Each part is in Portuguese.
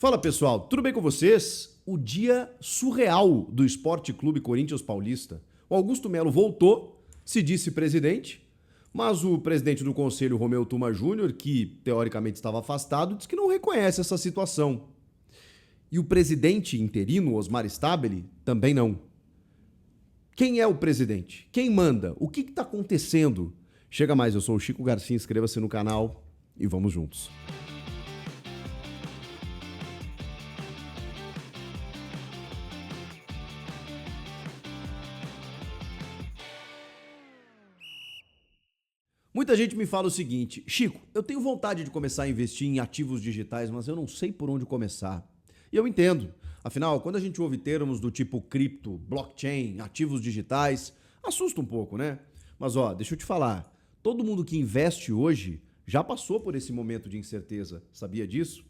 Fala pessoal, tudo bem com vocês? O dia surreal do Esporte Clube Corinthians Paulista. O Augusto Melo voltou, se disse presidente, mas o presidente do conselho, Romeu Tuma Júnior, que teoricamente estava afastado, disse que não reconhece essa situação. E o presidente interino, Osmar Stabile, também não. Quem é o presidente? Quem manda? O que está acontecendo? Chega mais, eu sou o Chico Garcia, inscreva-se no canal e vamos juntos. Muita gente me fala o seguinte: Chico, eu tenho vontade de começar a investir em ativos digitais, mas eu não sei por onde começar. E eu entendo. Afinal, quando a gente ouve termos do tipo cripto, blockchain, ativos digitais, assusta um pouco, né? Mas ó, deixa eu te falar, todo mundo que investe hoje já passou por esse momento de incerteza, sabia disso?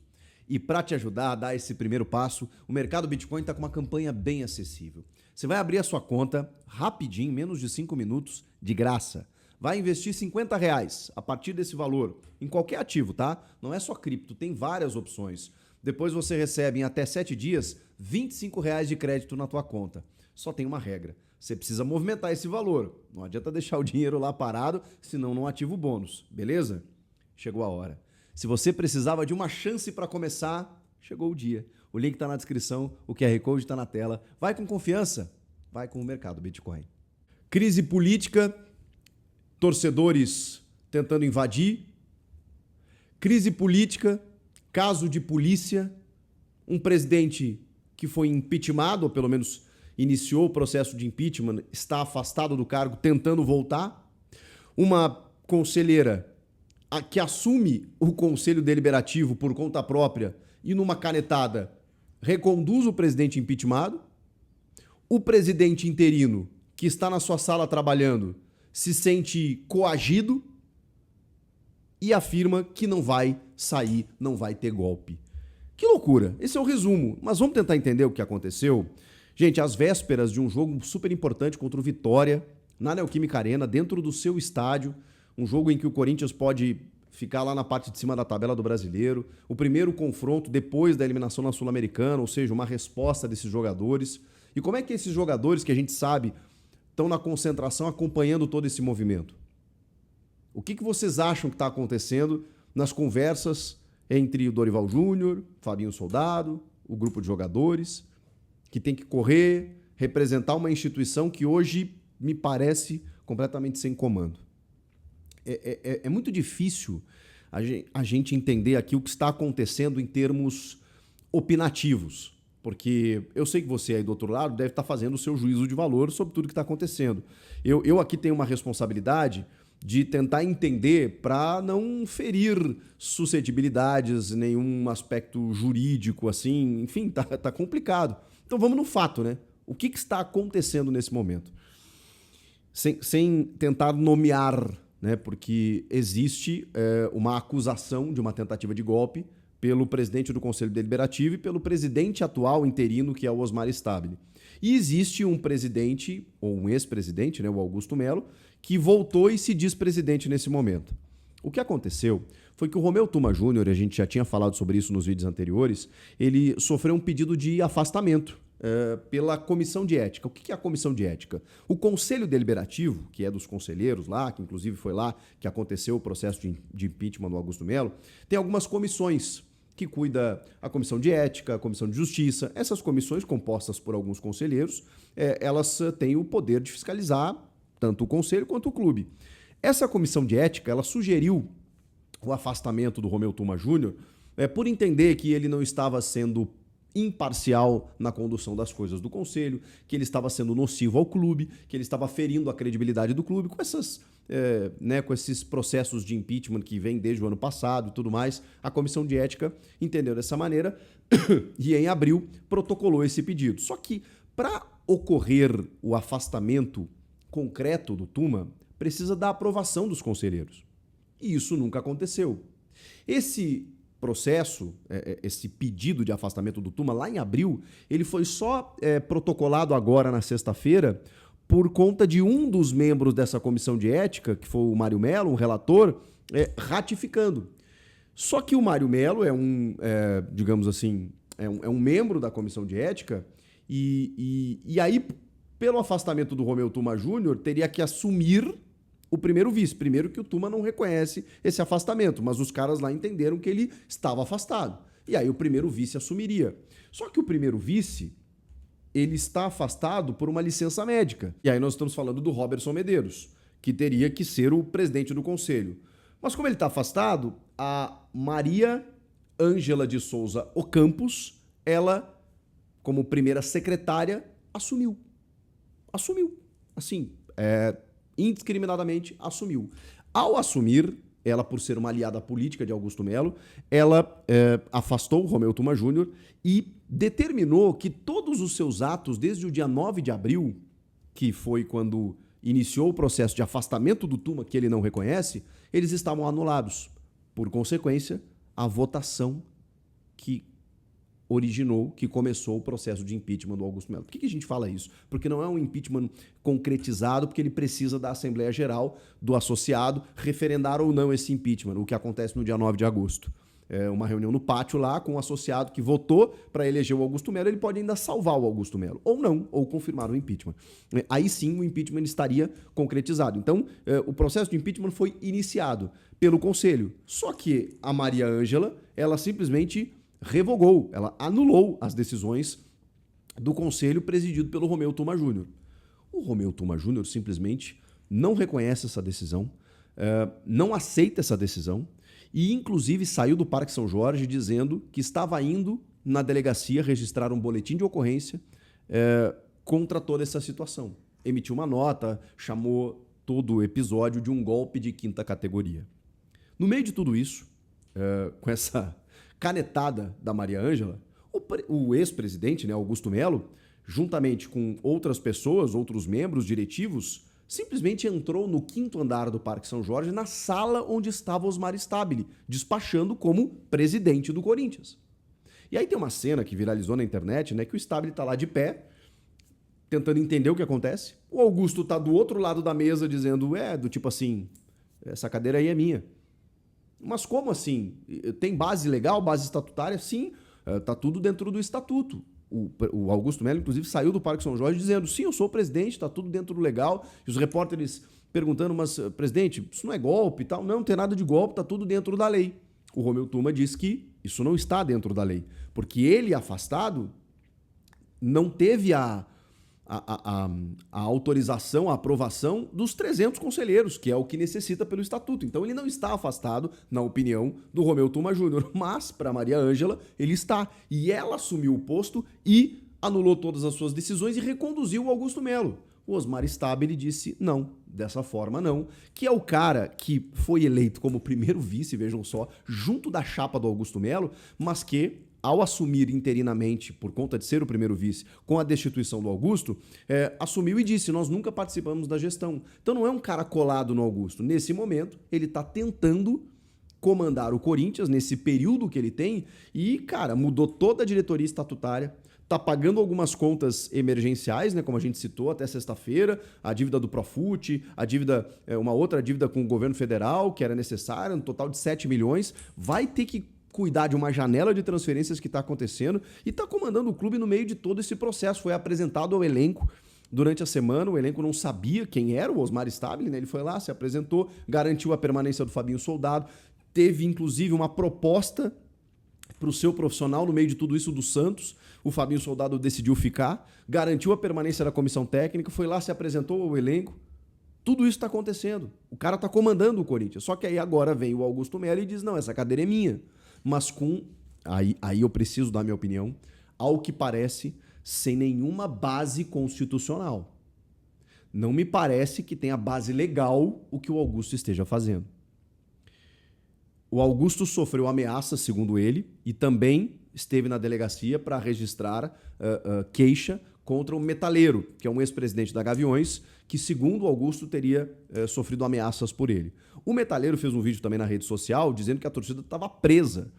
E para te ajudar a dar esse primeiro passo, o mercado Bitcoin está com uma campanha bem acessível. Você vai abrir a sua conta rapidinho, menos de 5 minutos, de graça. Vai investir R$50 a partir desse valor, em qualquer ativo, tá? Não é só cripto, tem várias opções. Depois você recebe em até 7 dias R$25 de crédito na tua conta. Só tem uma regra, você precisa movimentar esse valor. Não adianta deixar o dinheiro lá parado, senão não ativa o bônus, beleza? Chegou a hora. Se você precisava de uma chance para começar, chegou o dia. O link está na descrição, o QR Code está na tela. Vai com confiança, vai com o mercado Bitcoin. Crise política, torcedores tentando invadir, crise política, caso de polícia, um presidente que foi impeachmentado, ou pelo menos iniciou o processo de impeachment, está afastado do cargo, tentando voltar, uma conselheira que assume o conselho deliberativo por conta própria e numa canetada reconduz o presidente impeachmentado, o presidente interino que está na sua sala trabalhando se sente coagido e afirma que não vai sair, não vai ter golpe. Que loucura! Esse é o resumo, mas vamos tentar entender o que aconteceu. Gente, às vésperas de um jogo super importante contra o Vitória, na Neoquímica Arena, dentro do seu estádio, um jogo em que o Corinthians pode ficar lá na parte de cima da tabela do Brasileiro, o primeiro confronto depois da eliminação na Sul-Americana, ou seja, uma resposta desses jogadores. E como é que esses jogadores, que a gente sabe, estão na concentração acompanhando todo esse movimento? O que vocês acham que está acontecendo nas conversas entre o Dorival Júnior, Fabinho Soldado, o grupo de jogadores, que tem que correr, representar uma instituição que hoje me parece completamente sem comando? É muito difícil a gente entender aqui o que está acontecendo em termos opinativos. Porque eu sei que você aí do outro lado deve estar fazendo o seu juízo de valor sobre tudo que está acontecendo. Eu aqui tenho uma responsabilidade de tentar entender para não ferir suscetibilidades, nenhum aspecto jurídico, assim, enfim, tá complicado. Então vamos no fato, né? O que está acontecendo nesse momento? Sem tentar nomear, né? Porque existe uma acusação de uma tentativa de golpe pelo presidente do Conselho Deliberativo e pelo presidente atual interino, que é o Osmar Stabile. E existe um presidente, ou um ex-presidente, né, o Augusto Melo, que voltou e se diz presidente nesse momento. O que aconteceu foi que o Romeu Tuma Júnior, a gente já tinha falado sobre isso nos vídeos anteriores, ele sofreu um pedido de afastamento pela comissão de ética. O que é a comissão de ética? O Conselho Deliberativo, que é dos conselheiros lá, que inclusive foi lá que aconteceu o processo de impeachment do Augusto Melo, tem algumas comissões que cuida a comissão de ética, a comissão de justiça. Essas comissões, compostas por alguns conselheiros, elas têm o poder de fiscalizar tanto o conselho quanto o clube. Essa comissão de ética, ela sugeriu o afastamento do Romeu Tuma Júnior por entender que ele não estava sendo imparcial na condução das coisas do conselho, que ele estava sendo nocivo ao clube, que ele estava ferindo a credibilidade do clube com com esses processos de impeachment que vem desde o ano passado e tudo mais. A comissão de ética entendeu dessa maneira e em abril protocolou esse pedido. Só que para ocorrer o afastamento concreto do Tuma, precisa da aprovação dos conselheiros. E isso nunca aconteceu. Esse processo, esse pedido de afastamento do Tuma, lá em abril, ele foi só protocolado agora na sexta-feira por conta de um dos membros dessa comissão de ética, que foi o Mário Melo, um relator, ratificando. Só que o Mário Melo é digamos assim, é um membro da comissão de ética e aí, pelo afastamento do Romeu Tuma Júnior, teria que assumir o primeiro vice. Primeiro que o Tuma não reconhece esse afastamento, mas os caras lá entenderam que ele estava afastado. E aí o primeiro vice assumiria. Só que o primeiro vice, ele está afastado por uma licença médica. E aí nós estamos falando do Robertson Medeiros, que teria que ser o presidente do conselho. Mas como ele está afastado, a Maria Ângela de Souza Ocampos, ela, como primeira secretária, assumiu. Assumiu. Assim, indiscriminadamente assumiu. Ao assumir, ela, por ser uma aliada política de Augusto Melo, ela afastou o Romeu Tuma Júnior e determinou que todos os seus atos, desde o dia 9 de abril, que foi quando iniciou o processo de afastamento do Tuma, que ele não reconhece, eles estavam anulados. Por consequência, a votação que originou, que começou o processo de impeachment do Augusto Melo. Por que a gente fala isso? Porque não é um impeachment concretizado, porque ele precisa da Assembleia Geral do associado referendar ou não esse impeachment, o que acontece no dia 9 de agosto. É uma reunião no pátio lá com o associado que votou para eleger o Augusto Melo, ele pode ainda salvar o Augusto Melo, ou não, ou confirmar o impeachment. Aí sim o impeachment estaria concretizado. Então, o processo de impeachment foi iniciado pelo Conselho. Só que a Maria Ângela, ela simplesmente revogou, ela anulou as decisões do Conselho presidido pelo Romeu Tuma Júnior. O Romeu Tuma Júnior simplesmente não reconhece essa decisão, não aceita essa decisão e, inclusive, saiu do Parque São Jorge dizendo que estava indo na delegacia registrar um boletim de ocorrência contra toda essa situação. Emitiu uma nota, chamou todo o episódio de um golpe de quinta categoria. No meio de tudo isso, com essa canetada da Maria Ângela, o ex-presidente, né, Augusto Melo, juntamente com outras pessoas, outros membros diretivos, simplesmente entrou no 5º andar do Parque São Jorge, na sala onde estava Osmar Stabile, despachando como presidente do Corinthians. E aí tem uma cena que viralizou na internet, né, que o Stabile está lá de pé, tentando entender o que acontece. O Augusto está do outro lado da mesa dizendo, do tipo assim, essa cadeira aí é minha. Mas como assim? Tem base legal, base estatutária? Sim, está tudo dentro do estatuto. O Augusto Melo, inclusive, saiu do Parque São Jorge dizendo, sim, eu sou o presidente, está tudo dentro do legal. E os repórteres perguntando, mas, presidente, isso não é golpe e tal? Não tem nada de golpe, está tudo dentro da lei. O Romeu Tuma diz que isso não está dentro da lei, porque ele, afastado, não teve a autorização, a aprovação dos 300 conselheiros, que é o que necessita pelo estatuto. Então ele não está afastado, na opinião do Romeu Tuma Júnior, mas para Maria Ângela ele está. E ela assumiu o posto e anulou todas as suas decisões e reconduziu o Augusto Melo. O Osmar Stabile disse não, dessa forma não, que é o cara que foi eleito como primeiro vice, vejam só, junto da chapa do Augusto Melo, mas que ao assumir interinamente, por conta de ser o primeiro vice, com a destituição do Augusto, assumiu e disse, nós nunca participamos da gestão. Então não é um cara colado no Augusto. Nesse momento, ele está tentando comandar o Corinthians, nesse período que ele tem, e, cara, mudou toda a diretoria estatutária, está pagando algumas contas emergenciais, né, como a gente citou, até sexta-feira, a dívida do Profut, a dívida, uma outra dívida com o governo federal, que era necessária, um total de 7 milhões, vai ter que cuidar de uma janela de transferências que está acontecendo e está comandando o clube no meio de todo esse processo. Foi apresentado ao elenco durante a semana, o elenco não sabia quem era o Osmar Stabile, né? Ele foi lá, se apresentou, garantiu a permanência do Fabinho Soldado, teve inclusive uma proposta para o seu profissional no meio de tudo isso do Santos, o Fabinho Soldado decidiu ficar, garantiu a permanência da comissão técnica, foi lá, se apresentou ao elenco. Tudo isso está acontecendo. O cara está comandando o Corinthians. Só que aí agora vem o Augusto Melo e diz, não, essa cadeira é minha. Mas aí eu preciso dar minha opinião, ao que parece, sem nenhuma base constitucional. Não me parece que tenha base legal o que o Augusto esteja fazendo. O Augusto sofreu ameaças, segundo ele, e também esteve na delegacia para registrar queixa contra o Metaleiro, que é um ex-presidente da Gaviões, que, segundo o Augusto, teria sofrido ameaças por ele. O Metaleiro fez um vídeo também na rede social dizendo que a torcida estava presa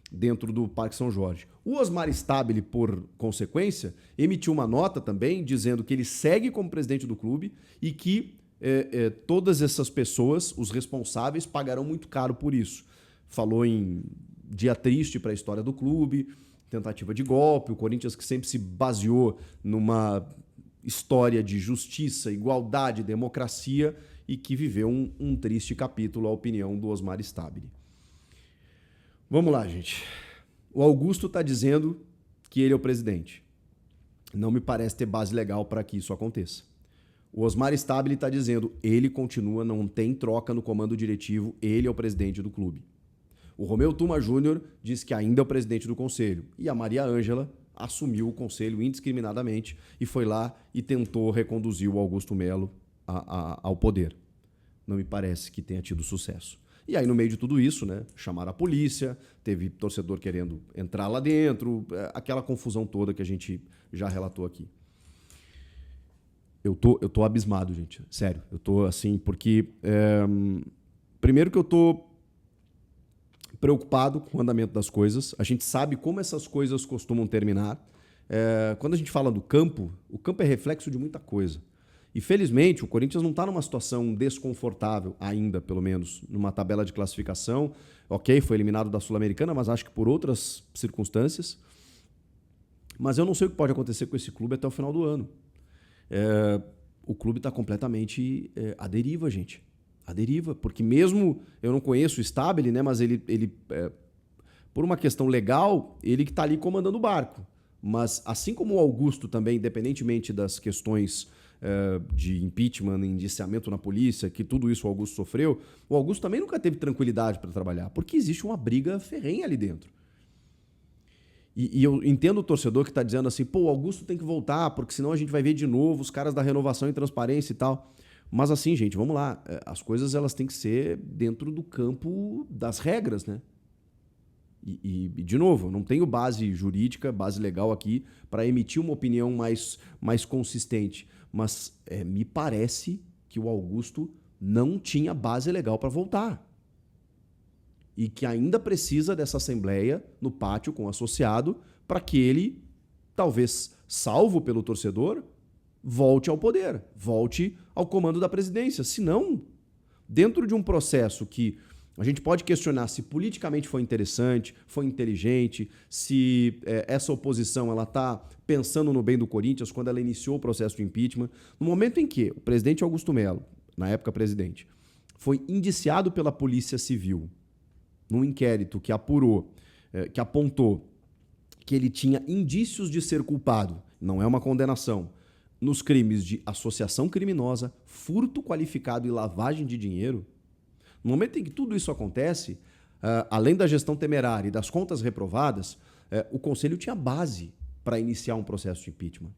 dentro do Parque São Jorge. O Osmar Stabile, por consequência, emitiu uma nota também dizendo que ele segue como presidente do clube e que todas essas pessoas, os responsáveis, pagarão muito caro por isso. Falou em dia triste para a história do clube, tentativa de golpe, o Corinthians que sempre se baseou numa história de justiça, igualdade, democracia e que viveu um triste capítulo, a opinião do Osmar Stabile. Vamos lá, gente. O Augusto está dizendo que ele é o presidente. Não me parece ter base legal para que isso aconteça. O Osmar Stabile está dizendo ele continua, não tem troca no comando diretivo, ele é o presidente do clube. O Romeu Tuma Júnior diz que ainda é o presidente do conselho. E a Maria Ângela assumiu o conselho indiscriminadamente e foi lá e tentou reconduzir o Augusto Melo ao poder. Não me parece que tenha tido sucesso. E aí, no meio de tudo isso, né, chamaram a polícia, teve torcedor querendo entrar lá dentro, aquela confusão toda que a gente já relatou aqui. Eu tô abismado, gente. Sério. Eu tô assim, porque... primeiro que eu tô preocupado com o andamento das coisas. A gente sabe como essas coisas costumam terminar. Quando a gente fala do campo, o campo é reflexo de muita coisa. E, felizmente, o Corinthians não está numa situação desconfortável ainda, pelo menos, numa tabela de classificação. Ok, foi eliminado da Sul-Americana, mas acho que por outras circunstâncias. Mas eu não sei o que pode acontecer com esse clube até o final do ano. O clube está completamente à deriva, gente. À deriva, porque mesmo eu não conheço o Stabile, né, mas ele por uma questão legal, ele que está ali comandando o barco. Mas assim como o Augusto também, independentemente das questões de impeachment, indiciamento na polícia, que tudo isso o Augusto sofreu, o Augusto também nunca teve tranquilidade para trabalhar, porque existe uma briga ferrenha ali dentro. E eu entendo o torcedor que está dizendo assim, pô, o Augusto tem que voltar, porque senão a gente vai ver de novo os caras da renovação e transparência e tal. Mas assim, gente, vamos lá. As coisas elas têm que ser dentro do campo das regras, né? E de novo, eu não tenho base jurídica, base legal aqui para emitir uma opinião mais consistente. Mas me parece que o Augusto não tinha base legal para voltar. E que ainda precisa dessa assembleia no pátio com o associado para que ele, talvez salvo pelo torcedor, volte ao poder, volte ao comando da presidência. Se não, dentro de um processo que a gente pode questionar se politicamente foi interessante, foi inteligente, se essa oposição ela está pensando no bem do Corinthians quando ela iniciou o processo de impeachment, no momento em que o presidente Augusto Melo, na época presidente, foi indiciado pela Polícia Civil num inquérito que apurou, que apontou que ele tinha indícios de ser culpado, não é uma condenação, nos crimes de associação criminosa, furto qualificado e lavagem de dinheiro. No momento em que tudo isso acontece, além da gestão temerária e das contas reprovadas, o Conselho tinha base para iniciar um processo de impeachment.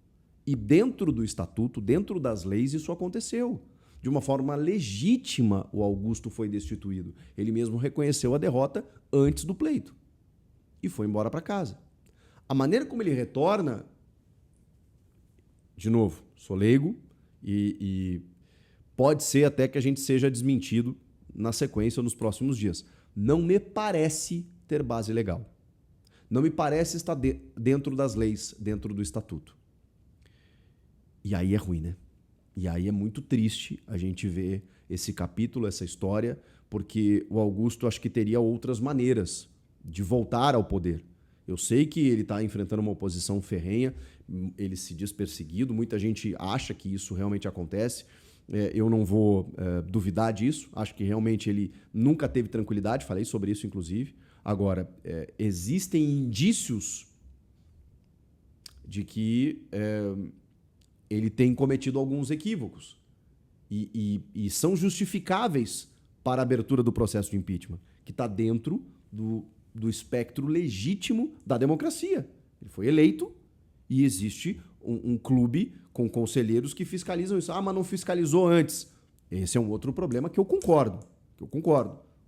E dentro do estatuto, dentro das leis, isso aconteceu. De uma forma legítima, o Augusto foi destituído. Ele mesmo reconheceu a derrota antes do pleito e foi embora para casa. A maneira como ele retorna, de novo, sou leigo e pode ser até que a gente seja desmentido na sequência ou nos próximos dias. Não me parece ter base legal. Não me parece estar dentro das leis, dentro do estatuto. E aí é ruim, né? E aí é muito triste a gente ver esse capítulo, essa história, porque o Augusto acho que teria outras maneiras de voltar ao poder. Eu sei que ele está enfrentando uma oposição ferrenha, ele se diz perseguido, muita gente acha que isso realmente acontece. Eu não vou duvidar disso, acho que realmente ele nunca teve tranquilidade, falei sobre isso inclusive. Agora, existem indícios de que ele tem cometido alguns equívocos e são justificáveis para a abertura do processo de impeachment, que está dentro do espectro legítimo da democracia. Ele foi eleito e existe um clube com conselheiros que fiscalizam isso. Ah, mas não fiscalizou antes. Esse é um outro problema que eu concordo. O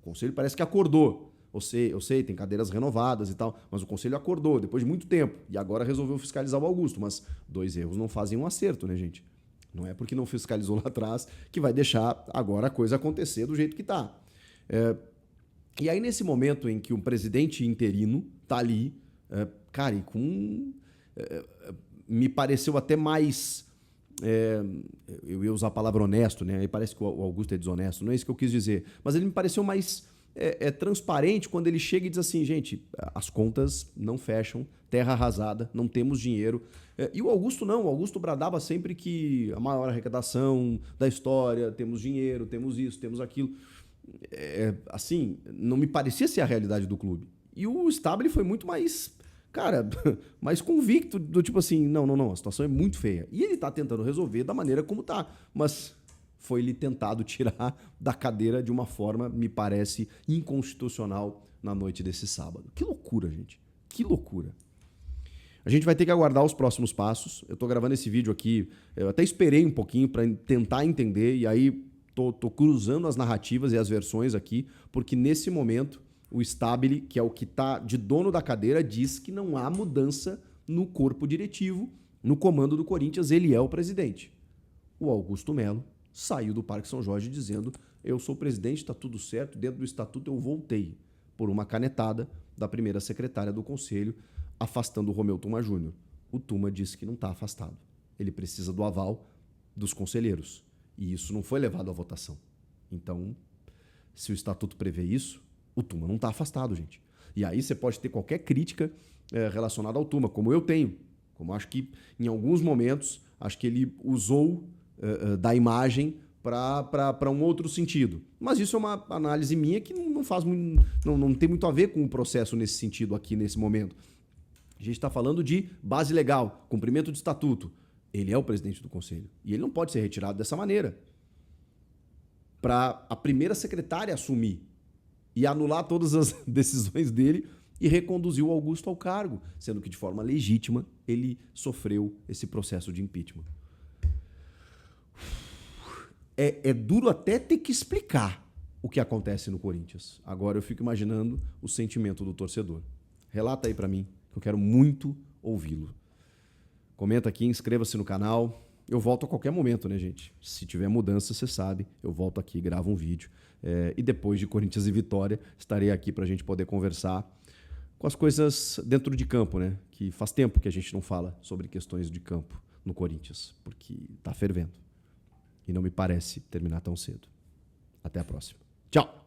Conselho parece que acordou. Eu sei, tem cadeiras renovadas e tal, mas o Conselho acordou depois de muito tempo e agora resolveu fiscalizar o Augusto. Mas 2 erros não fazem um acerto, né, gente? Não é porque não fiscalizou lá atrás que vai deixar agora a coisa acontecer do jeito que está. E aí, nesse momento em que um presidente interino está ali, cara, e com... me pareceu até mais... eu ia usar a palavra honesto, né? Aí parece que o Augusto é desonesto, não é isso que eu quis dizer. Mas ele me pareceu mais é transparente quando ele chega e diz assim, gente, as contas não fecham, terra arrasada, não temos dinheiro. E o Augusto não, o Augusto bradava sempre que a maior arrecadação da história, temos dinheiro, temos isso, temos aquilo. Assim, não me parecia ser a realidade do clube. E o Stabile foi muito mais, cara, mais convicto, do tipo assim, não, a situação é muito feia. E ele tá tentando resolver da maneira como tá, mas foi-lhe tentado tirar da cadeira de uma forma, me parece, inconstitucional na noite desse sábado. Que loucura, gente. Que loucura. A gente vai ter que aguardar os próximos passos. Eu tô gravando esse vídeo aqui, eu até esperei um pouquinho para tentar entender, e aí tô cruzando as narrativas e as versões aqui, porque nesse momento o Stabile, que é o que tá de dono da cadeira, diz que não há mudança no corpo diretivo, no comando do Corinthians, ele é o presidente. O Augusto Melo saiu do Parque São Jorge dizendo, eu sou presidente, tá tudo certo, dentro do estatuto eu voltei, por uma canetada da primeira secretária do Conselho, afastando o Romeu Tuma Júnior. O Tuma disse que não está afastado. Ele precisa do aval dos conselheiros. E isso não foi levado à votação. Então, se o estatuto prevê isso, o Tuma não está afastado, gente. E aí você pode ter qualquer crítica relacionada ao Tuma, como eu tenho. Como acho que, em alguns momentos, acho que ele usou da imagem para um outro sentido. Mas isso é uma análise minha que não tem muito a ver com o processo nesse sentido aqui, nesse momento. A gente está falando de base legal, cumprimento de estatuto. Ele é o presidente do conselho. E ele não pode ser retirado dessa maneira. Para a primeira secretária assumir e anular todas as decisões dele e reconduzir o Augusto ao cargo, sendo que de forma legítima ele sofreu esse processo de impeachment. É duro até ter que explicar o que acontece no Corinthians. Agora eu fico imaginando o sentimento do torcedor. Relata aí para mim, que eu quero muito ouvi-lo. Comenta aqui, inscreva-se no canal. Eu volto a qualquer momento, né, gente? Se tiver mudança, você sabe, eu volto aqui, gravo um vídeo. E depois de Corinthians e Vitória, estarei aqui para a gente poder conversar com as coisas dentro de campo, né? Que faz tempo que a gente não fala sobre questões de campo no Corinthians, porque tá fervendo. E não me parece terminar tão cedo. Até a próxima. Tchau!